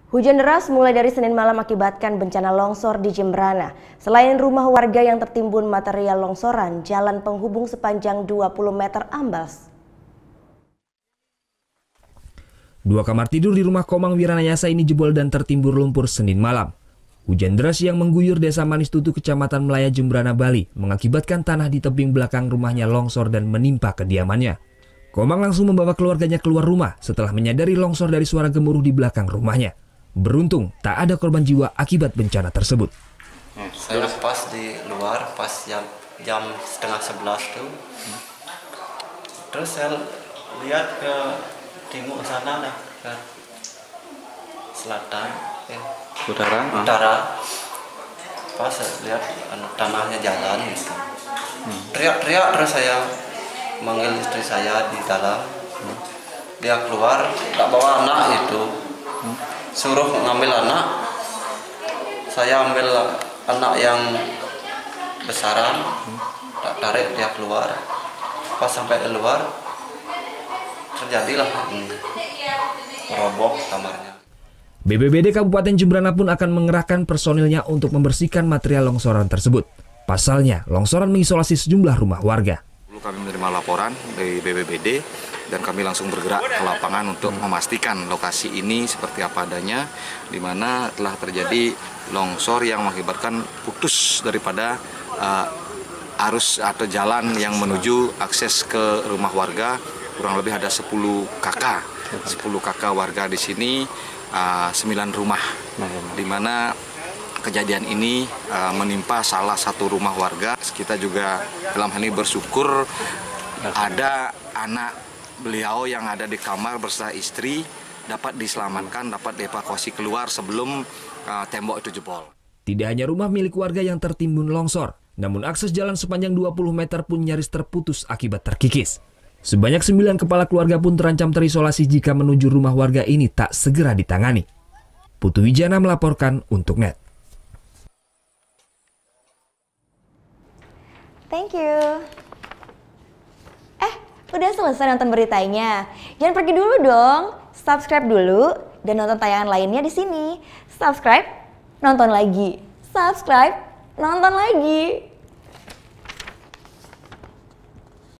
Hujan deras mulai dari Senin malam akibatkan bencana longsor di Jembrana. Selain rumah warga yang tertimbun material longsoran, jalan penghubung sepanjang 20 meter amblas. 2 kamar tidur di rumah Komang Wiranayasa ini jebol dan tertimbun lumpur Senin malam. Hujan deras yang mengguyur Desa Manis Tutu, Kecamatan Melaya, Jembrana, Bali, mengakibatkan tanah di tebing belakang rumahnya longsor dan menimpa kediamannya. Komang langsung membawa keluarganya keluar rumah setelah menyadari longsor dari suara gemuruh di belakang rumahnya. Beruntung tak ada korban jiwa akibat bencana tersebut. Saya pas di luar, pas jam setengah 11 tuh. Terus saya lihat ke timur sana dah, ke selatan, utara. Pas saya lihat tanahnya jalan gitu. Teriak-teriak, terus saya manggil istri saya di dalam. Dia keluar, tak bawa anak itu. Suruh ngambil anak, saya ambil anak yang besaran, tak tarik dia keluar. Pas sampai di luar, terjadilah roboh kamarnya. BPBD Kabupaten Jembrana pun akan mengerahkan personilnya untuk membersihkan material longsoran tersebut. Pasalnya, longsoran mengisolasi sejumlah rumah warga. Kami menerima laporan dari BPBD dan kami langsung bergerak ke lapangan untuk memastikan lokasi ini seperti apa adanya, di mana telah terjadi longsor yang mengakibatkan putus daripada arus atau jalan yang menuju akses ke rumah warga. Kurang lebih ada 10 KK warga di sini, 9 rumah, di mana kejadian ini menimpa salah satu rumah warga. Kita juga dalam hal ini bersyukur ada anak beliau yang ada di kamar beserta istri dapat diselamatkan, dapat dievakuasi keluar sebelum tembok itu jebol. Tidak hanya rumah milik warga yang tertimbun longsor, namun akses jalan sepanjang 20 meter pun nyaris terputus akibat terkikis. Sebanyak 9 kepala keluarga pun terancam terisolasi jika menuju rumah warga ini tak segera ditangani. Putu Wijana melaporkan untuk NET. Thank you. Udah selesai nonton beritanya? Jangan pergi dulu dong. Subscribe dulu dan nonton tayangan lainnya di sini. Subscribe, nonton lagi. Subscribe, nonton lagi.